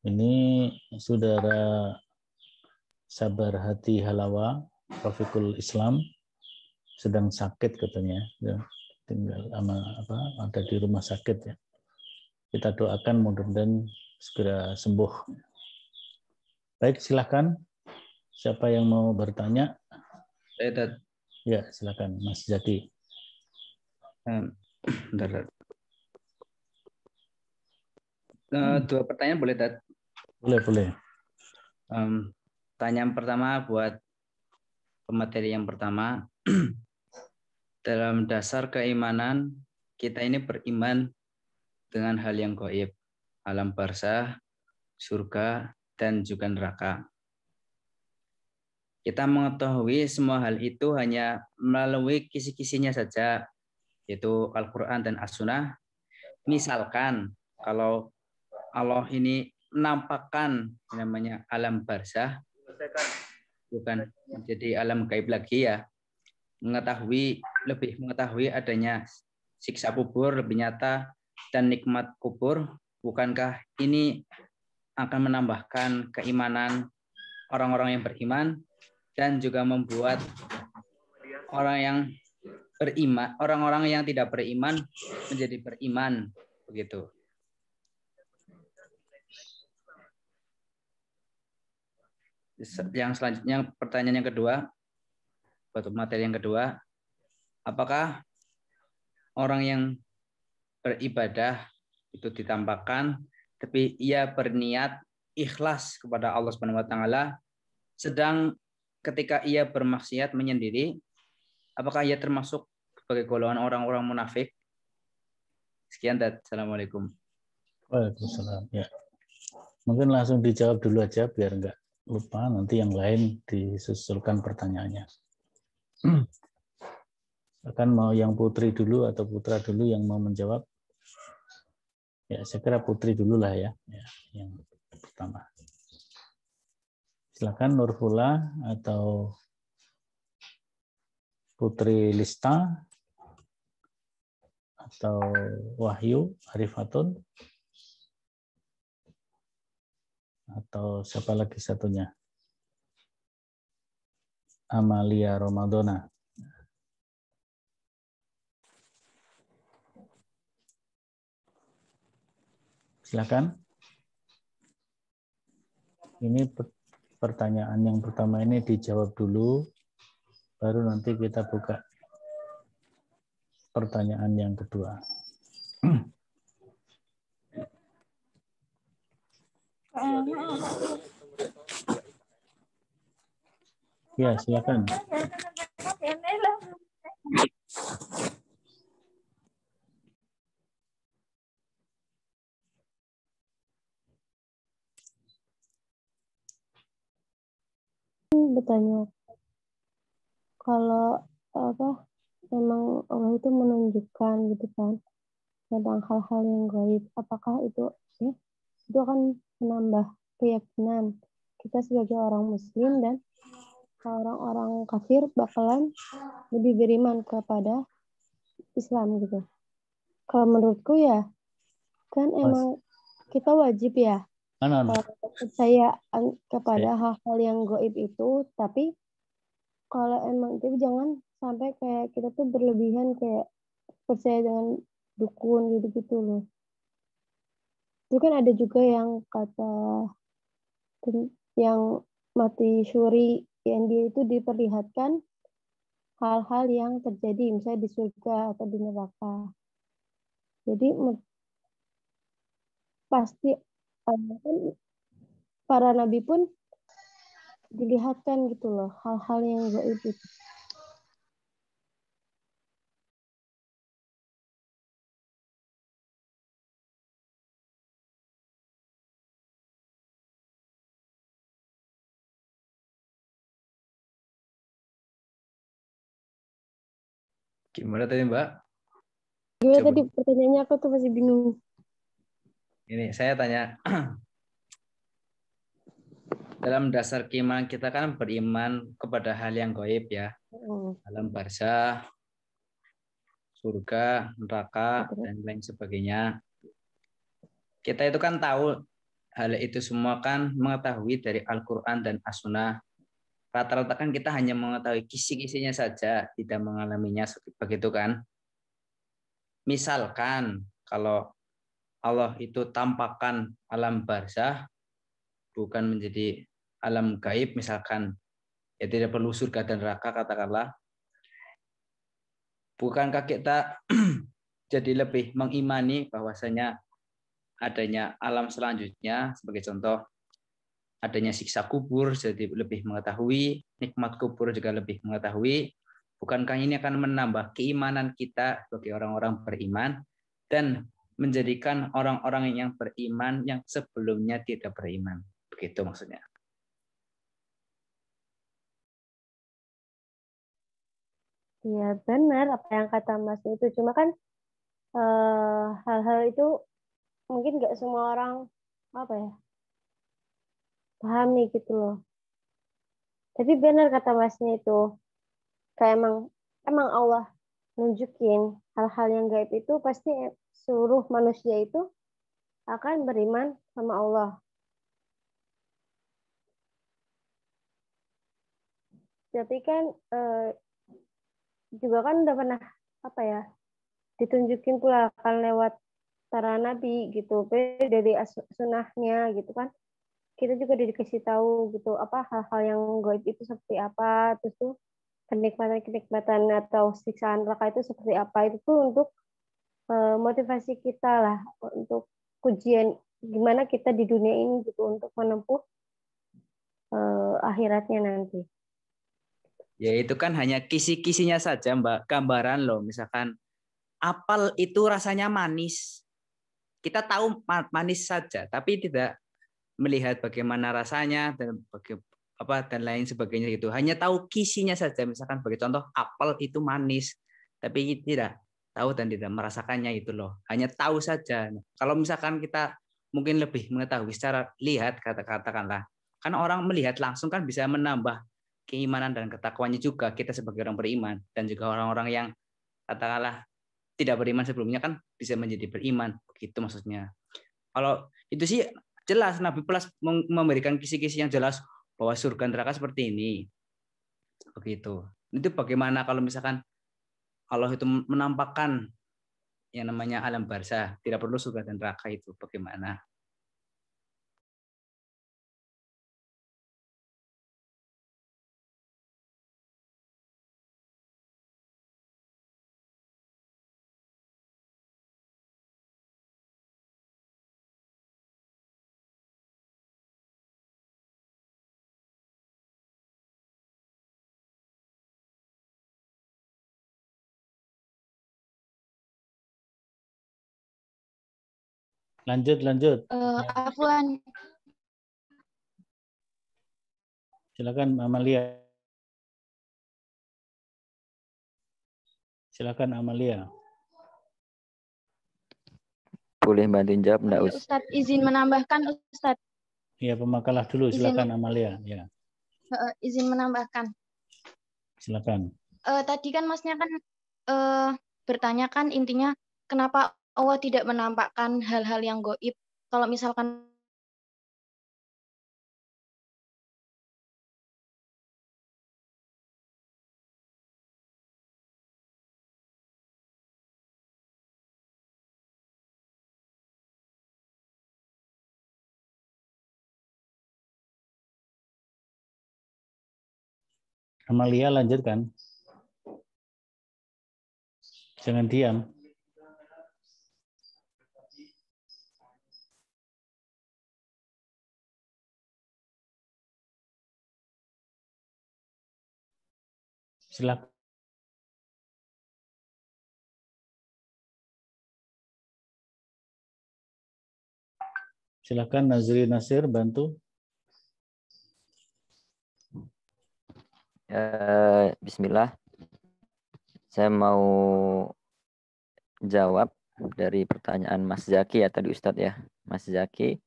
Ini Saudara Sabar Hati Halawa, Rafiqul Islam, sedang sakit katanya, ya, tinggal ada di rumah sakit ya. Kita doakan mudah-mudahan segera sembuh. Baik, silakan. Siapa yang mau bertanya? Ya, silakan Mas Zaki. Dua pertanyaan boleh, Dad? Boleh. Pertanyaan pertama buat pemateri yang pertama. Dalam dasar keimanan, kita ini beriman dengan hal yang gaib, alam barzah, surga, dan juga neraka. Kita mengetahui semua hal itu hanya melalui kisi-kisinya saja, yaitu Al-Quran dan As-Sunnah. Misalkan kalau Allah ini menampakkan namanya alam barzah, bukan menjadi alam gaib lagi ya, lebih mengetahui adanya siksa kubur lebih nyata dan nikmat kubur, bukankah ini akan menambahkan keimanan orang-orang yang beriman dan juga membuat orang-orang yang tidak beriman menjadi beriman, begitu. Yang selanjutnya, pertanyaan yang kedua, materi yang kedua, apakah orang yang beribadah itu ditampakkan, tapi ia berniat ikhlas kepada Allah Subhanahu wa taala, sedang ketika ia bermaksiat menyendiri, apakah ia termasuk sebagai golongan orang-orang munafik? Sekian, Dad. Assalamualaikum. Waalaikumsalam. Ya. Mungkin langsung dijawab dulu aja biar enggak lupa, nanti yang lain disusulkan pertanyaannya. Akan mau yang Putri dulu atau Putra dulu yang mau menjawab? Ya, saya kira Putri dulu lah ya, yang pertama. Silakan Nurfula atau Putri Lista atau Wahyu Arifatun atau siapa lagi satunya? Amalia Ramadona. Silakan. Ini pertanyaan yang pertama ini dijawab dulu, baru nanti kita buka pertanyaan yang kedua. Ya, silakan. tanya, kalau memang Allah itu menunjukkan gitu kan tentang hal-hal yang gaib, apakah itu akan menambah keyakinan kita sebagai orang Muslim dan orang-orang kafir bakalan lebih beriman kepada Islam gitu. Kalau menurutku ya kan emang kita wajib ya percaya kepada hal-hal yang gaib itu, tapi kalau emang itu jangan sampai kayak kita tuh berlebihan kayak percaya dengan dukun gitu-gitu loh. Itu kan ada juga yang kata yang mati syuri yang dia itu diperlihatkan hal-hal yang terjadi misalnya di surga atau di neraka. Jadi pasti para nabi pun dilihatkan gitu loh hal-hal yang gaib itu. Gimana tadi Mbak? Gimana tadi pertanyaannya, aku tuh masih bingung. Ini saya tanya, dalam dasar keimanan kita kan beriman kepada hal yang gaib ya, alam barzah, surga, neraka, dan lain sebagainya. Kita itu kan tahu hal itu semua kan mengetahui dari Al-Quran dan As-Sunnah. Rata-rata kan kita hanya mengetahui kisi-kisinya saja, tidak mengalaminya, begitu kan? Misalkan kalau Allah itu tampakkan alam barzah, bukan menjadi alam gaib, misalkan ya tidak perlu surga dan neraka katakanlah, bukankah kita jadi lebih mengimani bahwasanya adanya alam selanjutnya, sebagai contoh adanya siksa kubur, jadi lebih mengetahui, nikmat kubur juga lebih mengetahui. Bukankah ini akan menambah keimanan kita sebagai orang-orang beriman dan menjadikan orang-orang yang beriman yang sebelumnya tidak beriman? Begitu maksudnya. Iya benar apa yang kata Mas itu, cuma kan hal-hal itu mungkin nggak semua orang pahami gitu loh. Tapi benar kata Masnya itu, kayak emang Allah nunjukin hal-hal yang gaib itu pasti seluruh manusia itu akan beriman sama Allah. Tapi kan juga kan udah pernah ditunjukin pula kan lewat para nabi gitu, dari sunnahnya gitu kan. Kita juga dikasih tahu gitu hal-hal yang gaib itu seperti apa, terus tuh kenikmatan atau siksaan neraka itu seperti apa, itu tuh untuk motivasi kita lah, untuk ujian gimana kita di dunia ini gitu untuk menempuh akhiratnya nanti. Ya itu kan hanya kisi-kisinya saja Mbak, gambaran loh. Misalkan apel itu rasanya manis, kita tahu manis saja, tapi tidak melihat bagaimana rasanya dan dan lain sebagainya gitu. Hanya tahu kisinya saja. Misalkan sebagai contoh apel itu manis, tapi tidak tahu dan tidak merasakannya itu loh. Hanya tahu saja. Kalau misalkan kita mungkin lebih mengetahui secara lihat, katakanlah, kan orang melihat langsung kan bisa menambah keimanan dan ketakwaannya juga kita sebagai orang beriman, dan juga orang-orang yang katakanlah tidak beriman sebelumnya kan bisa menjadi beriman, begitu maksudnya. Kalau itu sih jelas Nabi Plus memberikan kisi-kisi yang jelas bahwa surga neraka seperti ini. Begitu. Itu bagaimana kalau misalkan Allah itu menampakkan yang namanya alam barzah, tidak perlu surga dan neraka itu bagaimana? Lanjut. Afwan. Silakan Amalia. Silakan Amalia. Boleh bantuin jawab enggak, Ya, Ustadz, izin menambahkan, Ustadz. Iya, pemakalah dulu. Silakan Amalia. Ya. Izin menambahkan. Silakan. Tadi kan Masnya kan bertanya kan intinya kenapa Allah tidak menampakkan hal-hal yang gaib. Kalau misalkan Amalia, lanjutkan. Jangan diam. Silakan. Silakan Nazri Nasir bantu. Bismillah. Saya mau jawab dari pertanyaan Mas Zaki ya tadi Ustadz ya. Mas Zaki.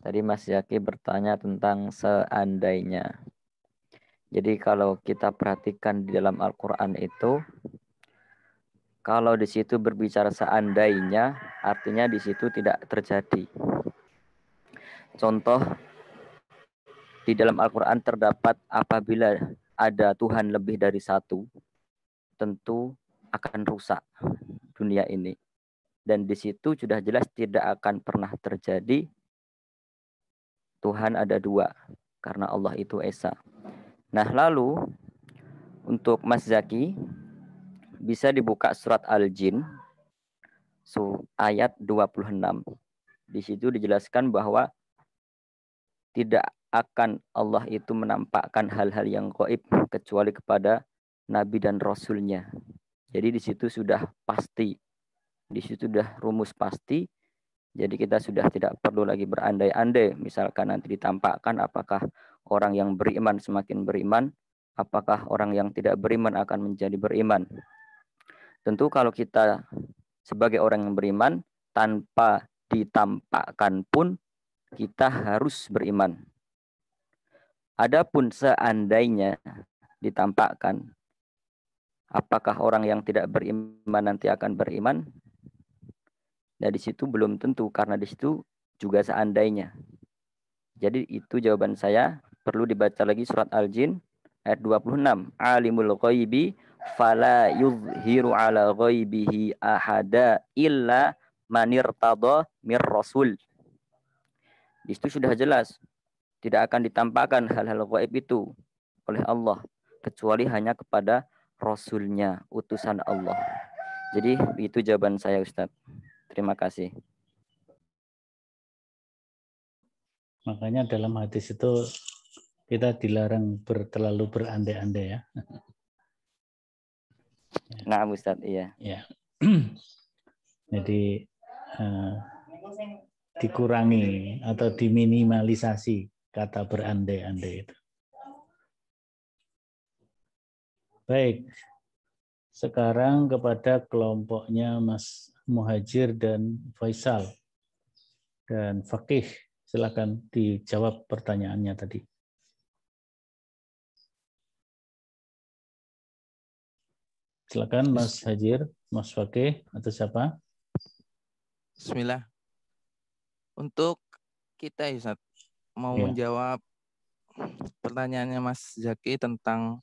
Tadi Mas Zaki bertanya tentang seandainya. Jadi kalau kita perhatikan di dalam Al-Quran itu, kalau di situ berbicara seandainya, artinya di situ tidak terjadi. Contoh, di dalam Al-Quran terdapat apabila ada Tuhan lebih dari satu, tentu akan rusak dunia ini. Dan di situ sudah jelas tidak akan pernah terjadi Tuhan ada dua, karena Allah itu Esa. Nah lalu, untuk Mas Zaki, bisa dibuka surat Al-Jin, ayat 26. Di situ dijelaskan bahwa tidak akan Allah itu menampakkan hal-hal yang gaib kecuali kepada Nabi dan Rasulnya. Jadi di situ sudah pasti, di situ sudah rumus pasti. Jadi kita sudah tidak perlu lagi berandai-andai. Misalkan nanti ditampakkan apakah orang yang beriman semakin beriman, apakah orang yang tidak beriman akan menjadi beriman. Tentu kalau kita sebagai orang yang beriman, tanpa ditampakkan pun kita harus beriman. Adapun seandainya ditampakkan, apakah orang yang tidak beriman nanti akan beriman? Nah, di situ belum tentu, karena di situ juga seandainya. Jadi itu jawaban saya. Perlu dibaca lagi surat Al-Jin ayat 26. Alimul ghaibi fala yuzhiru ala ghaibihi ahada illa manirtada mir rasul. Di situ sudah jelas. Tidak akan ditampakkan hal-hal gaib itu oleh Allah, kecuali hanya kepada Rasulnya, utusan Allah. Jadi itu jawaban saya, Ustadz. Terima kasih. Makanya dalam hadis itu kita dilarang terlalu berandai-andai ya. Nah, Ustadz, iya. Ya. Jadi dikurangi atau diminimalisasi kata berandai-andai itu. Baik, sekarang kepada kelompoknya Mas Muhajir dan Faisal dan Fakih, silakan dijawab pertanyaannya tadi. Silakan Mas Hajir, Mas Fakih atau siapa? Bismillah. Untuk kita Ustaz mau menjawab pertanyaannya Mas Zaki tentang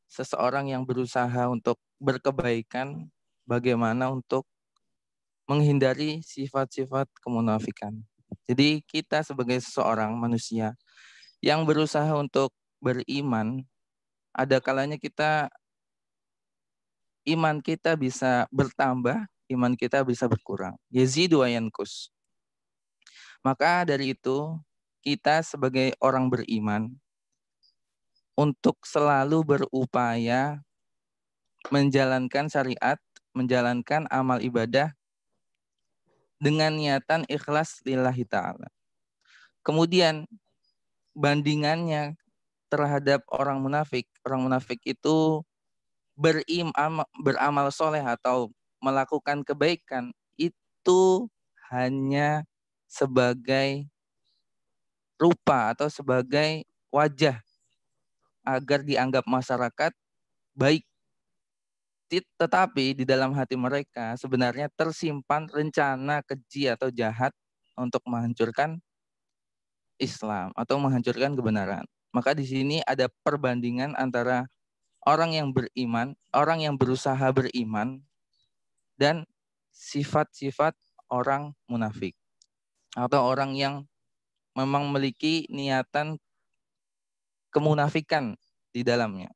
seseorang yang berusaha untuk berkebaikan, bagaimana untuk menghindari sifat-sifat kemunafikan. Jadi kita sebagai seseorang manusia yang berusaha untuk beriman, ada kalanya iman kita bisa bertambah, iman kita bisa berkurang. Yazidu wa yanqus. Maka dari itu kita sebagai orang beriman untuk selalu berupaya menjalankan syariat, menjalankan amal ibadah dengan niatan ikhlas lillahi ta'ala. Kemudian bandingannya terhadap orang munafik itu beramal soleh atau melakukan kebaikan itu hanya sebagai rupa atau sebagai wajah agar dianggap masyarakat baik. Tetapi di dalam hati mereka sebenarnya tersimpan rencana keji atau jahat untuk menghancurkan Islam atau menghancurkan kebenaran. Maka di sini ada perbandingan antara orang yang beriman, orang yang berusaha beriman, dan sifat-sifat orang munafik atau orang yang memang memiliki niatan kemunafikan di dalamnya.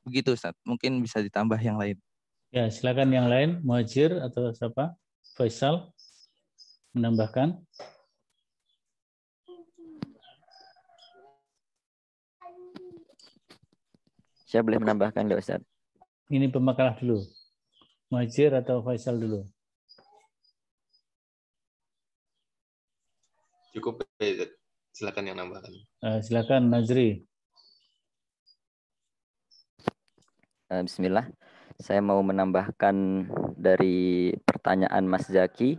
Begitu Ustaz, mungkin bisa ditambah yang lain. Ya, silakan yang lain, Muhajir atau siapa? Faisal menambahkan. Saya boleh menambahkan nggak Ustaz? Ini pemakalah dulu. Muhajir atau Faisal dulu? Cukup, silakan yang nambahkan. Silakan Nazri. Bismillah, saya mau menambahkan dari pertanyaan Mas Zaki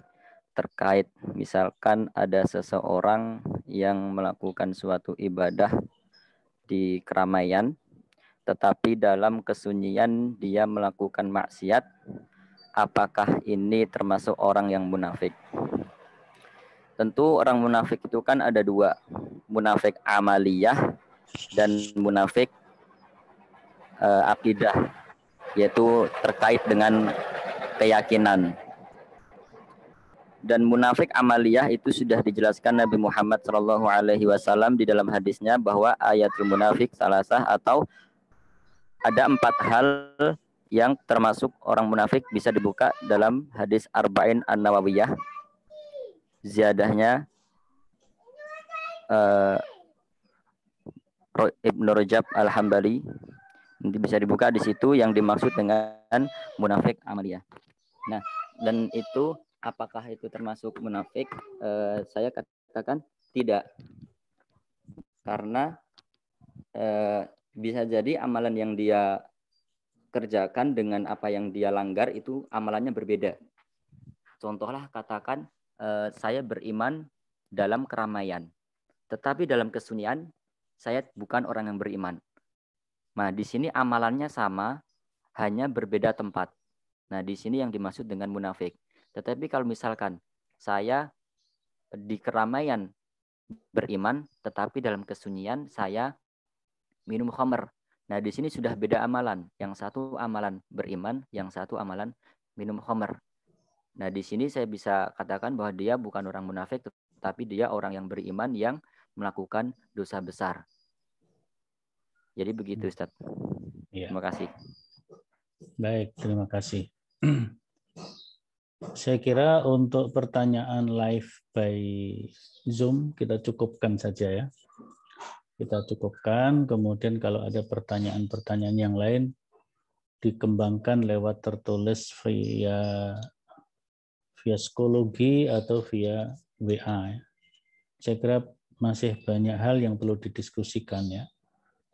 terkait misalkan ada seseorang yang melakukan suatu ibadah di keramaian, tetapi dalam kesunyian dia melakukan maksiat, apakah ini termasuk orang yang munafik? Tentu orang munafik itu kan ada dua, munafik amaliyah dan munafik akidah, yaitu terkait dengan keyakinan. Dan munafik amaliyah itu sudah dijelaskan Nabi Muhammad SAW di dalam hadisnya bahwa ayatul munafik salasah, atau ada 4 hal yang termasuk orang munafik bisa dibuka dalam hadis Arba'in An-Nawawiyah. Ziyadahnya Ibnu Rajab Al-Hambali. Nanti bisa dibuka di situ yang dimaksud dengan munafik amaliyah. Nah, dan itu apakah itu termasuk munafik? Saya katakan tidak. Karena bisa jadi amalan yang dia kerjakan dengan apa yang dia langgar itu amalannya berbeda. Contohlah katakan saya beriman dalam keramaian, tetapi dalam kesunyian saya bukan orang yang beriman. Nah, di sini amalannya sama, hanya berbeda tempat. Nah, di sini yang dimaksud dengan munafik. Tetapi kalau misalkan saya di keramaian beriman, tetapi dalam kesunyian saya minum khamr. Nah, di sini sudah beda amalan. Yang satu amalan beriman, yang satu amalan minum khamr. Nah, di sini saya bisa katakan bahwa dia bukan orang munafik, tetapi dia orang yang beriman yang melakukan dosa besar. Jadi begitu Ustaz. Ya. Terima kasih. Baik, terima kasih. Saya kira untuk pertanyaan live by Zoom kita cukupkan saja ya. Kita cukupkan, kemudian kalau ada pertanyaan-pertanyaan yang lain dikembangkan lewat tertulis via psikologi atau via WA. Saya kira masih banyak hal yang perlu didiskusikan ya.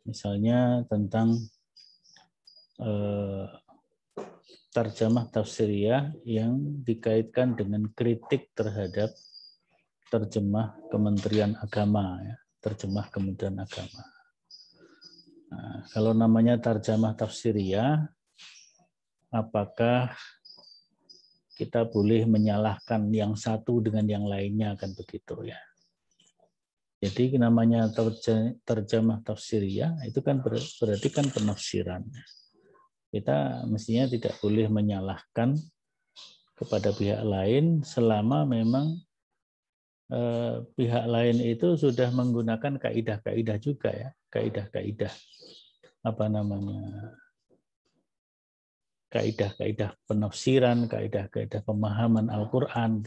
Misalnya tentang tarjamah tafsiriyah yang dikaitkan dengan kritik terhadap terjemah Kementerian Agama ya. Terjemah Kementerian Agama. Nah, kalau namanya tarjamah tafsiriyah, apakah kita boleh menyalahkan yang satu dengan yang lainnya, kan begitu ya. Jadi namanya terjemah tafsiriyah itu kan berarti kan penafsiran. Kita mestinya tidak boleh menyalahkan kepada pihak lain selama memang pihak lain itu sudah menggunakan kaidah-kaidah juga ya, kaidah-kaidah apa namanya, kaidah-kaidah penafsiran, kaidah-kaidah pemahaman Al-Quran.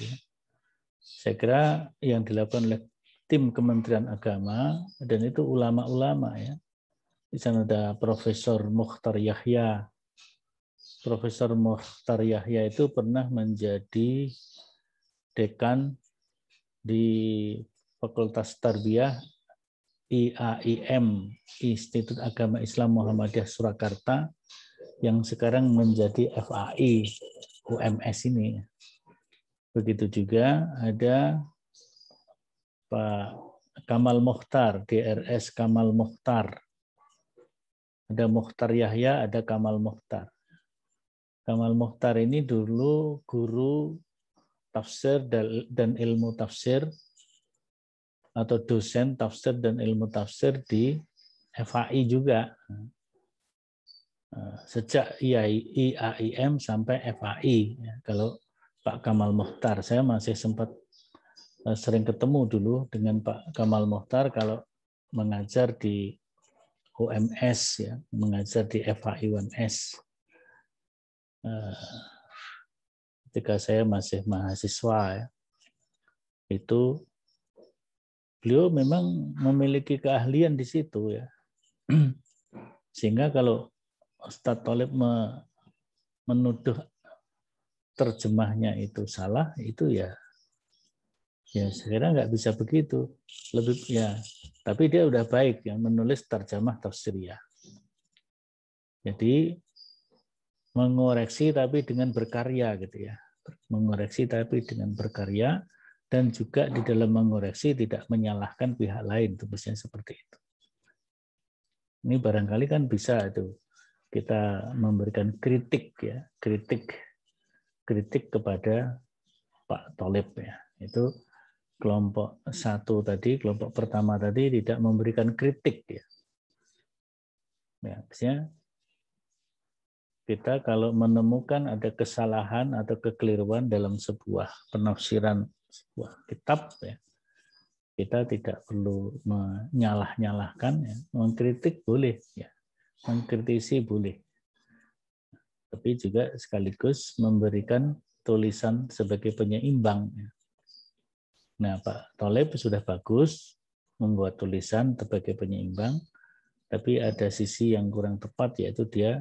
Saya kira yang dilakukan oleh tim Kementerian Agama dan itu ulama-ulama ya. Di sana ada Profesor Mukhtar Yahya. Profesor Mukhtar Yahya itu pernah menjadi dekan di Fakultas Tarbiyah IAIM, Institut Agama Islam Muhammadiyah Surakarta, yang sekarang menjadi FAI UMS ini. Begitu juga ada Pak Kamal Mukhtar, DRS Kamal Mukhtar. Ada Mukhtar Yahya, ada Kamal Mukhtar. Kamal Mukhtar ini dulu guru tafsir dan ilmu tafsir atau dosen tafsir dan ilmu tafsir di FAI juga. Sejak IAIM sampai FAI. Kalau Pak Kamal Mukhtar, saya masih sempat sering ketemu dulu dengan Pak Kamal Mukhtar kalau mengajar di UMS, ya, mengajar di FAI UMS. Ketika saya masih mahasiswa, ya, itu beliau memang memiliki keahlian di situ, ya. Sehingga kalau Ustadz Thalib menuduh terjemahnya itu salah, itu ya sekarang nggak bisa begitu. Lebih ya, tapi dia udah baik yang menulis terjemah tafsiriyah. Jadi mengoreksi tapi dengan berkarya gitu ya. Mengoreksi tapi dengan berkarya, dan juga di dalam mengoreksi tidak menyalahkan pihak lain, itu biasanya seperti itu. Ini barangkali kan bisa itu kita memberikan kritik, ya, kritik kepada Pak Thalib, ya. Itu kelompok satu tadi, kelompok pertama tadi tidak memberikan kritik, ya. Ya, biasanya kita kalau menemukan ada kesalahan atau kekeliruan dalam sebuah penafsiran sebuah kitab, ya, kita tidak perlu menyalah-nyalahkan, ya. Mengkritik boleh, ya. Mengkritisi boleh. Tapi juga sekaligus memberikan tulisan sebagai penyeimbang. Nah, Pak Thalib sudah bagus membuat tulisan sebagai penyeimbang, tapi ada sisi yang kurang tepat, yaitu dia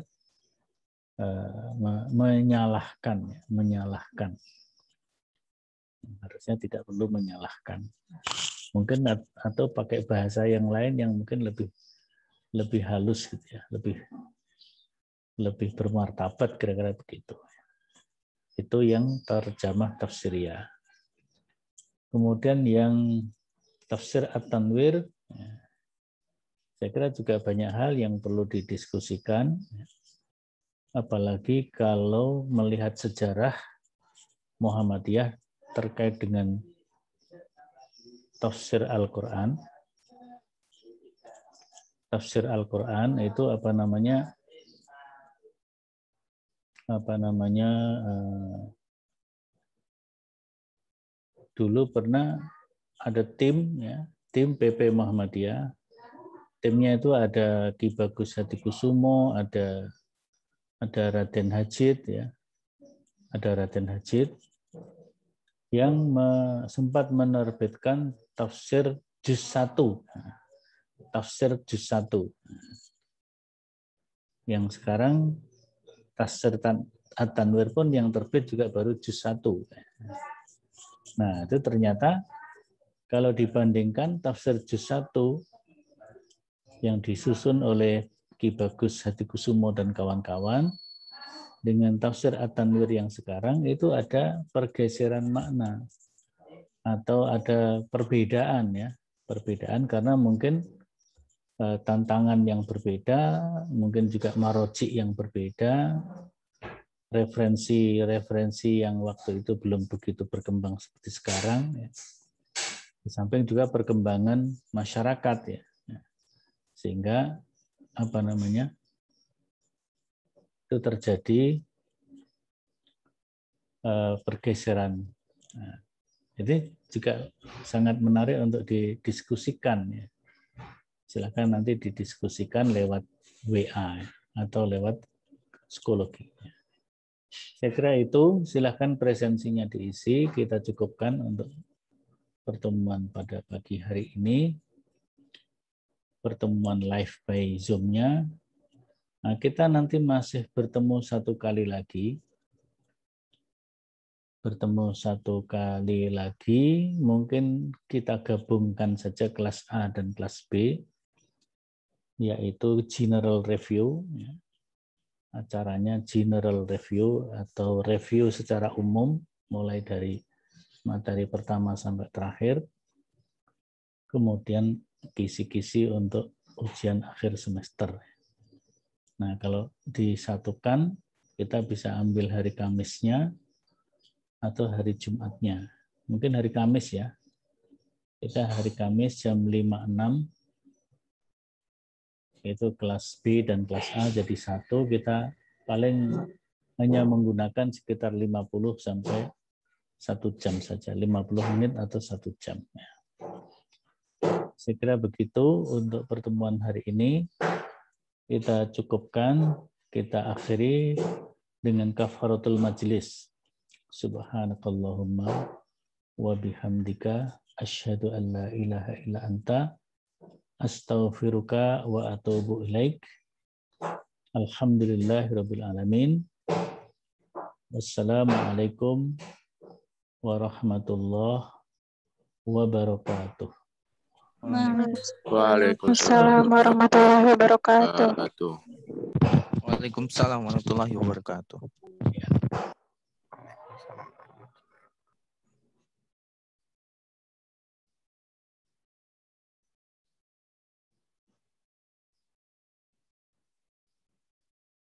menyalahkan. Harusnya tidak perlu menyalahkan. Mungkin atau pakai bahasa yang lain yang mungkin lebih halus gitu ya, lebih bermartabat, kira-kira begitu. Itu yang terjemah tafsiriyah. Kemudian yang tafsir At-Tanwir, saya kira juga banyak hal yang perlu didiskusikan, apalagi kalau melihat sejarah Muhammadiyah terkait dengan tafsir Al-Quran. Tafsir Al-Quran itu dulu pernah ada tim, ya, tim PP Muhammadiyah. Timnya itu ada Ki Bagus Hadikusumo, ada Raden Hajid, ya, ada Raden Hajid yang sempat menerbitkan tafsir juz 1, tafsir juz 1, yang sekarang tafsir At-Tanwir pun yang terbit juga baru juz 1. Nah, itu ternyata kalau dibandingkan tafsir juz 1 yang disusun oleh Ki Bagus Hadikusumo dan kawan-kawan dengan tafsir At-Tanwir yang sekarang, itu ada pergeseran makna atau ada perbedaan, ya. Perbedaan karena mungkin tantangan yang berbeda, mungkin juga maroji yang berbeda, referensi yang waktu itu belum begitu berkembang seperti sekarang, ya. Di samping juga perkembangan masyarakat, ya. Sehingga itu terjadi pergeseran. Nah, jadi juga sangat menarik untuk didiskusikan, ya. Silakan nanti didiskusikan lewat WA atau lewat psikologi. Saya kira itu, silakan presensinya diisi. Kita cukupkan untuk pertemuan pada pagi hari ini. Pertemuan live by Zoom-nya. Nah, kita nanti masih bertemu satu kali lagi bertemu satu kali lagi, mungkin kita gabungkan saja kelas A dan kelas B, yaitu general review. Acaranya general review atau review secara umum, mulai dari materi pertama sampai terakhir, kemudian kisi-kisi untuk ujian akhir semester. Nah, kalau disatukan, kita bisa ambil hari Kamisnya atau hari Jumatnya. Mungkin hari Kamis ya. Kita hari Kamis jam 5.06, itu kelas B dan kelas A jadi satu, kita paling hanya menggunakan sekitar 50 sampai 1 jam saja, 50 menit atau 1 jam. Saya kira begitu untuk pertemuan hari ini. Kita cukupkan, kita akhiri dengan kafaratul majlis. Subhanakallahumma wa bihamdika asyhadu an la ilaha illa anta astaghfiruka wa atubu ilaik. Alhamdulillahirabbil alamin. Wassalamualaikum warahmatullahi wabarakatuh. Waalaikumsalam warahmatullahi wabarakatuh. Waalaikumsalam warahmatullahi wabarakatuh.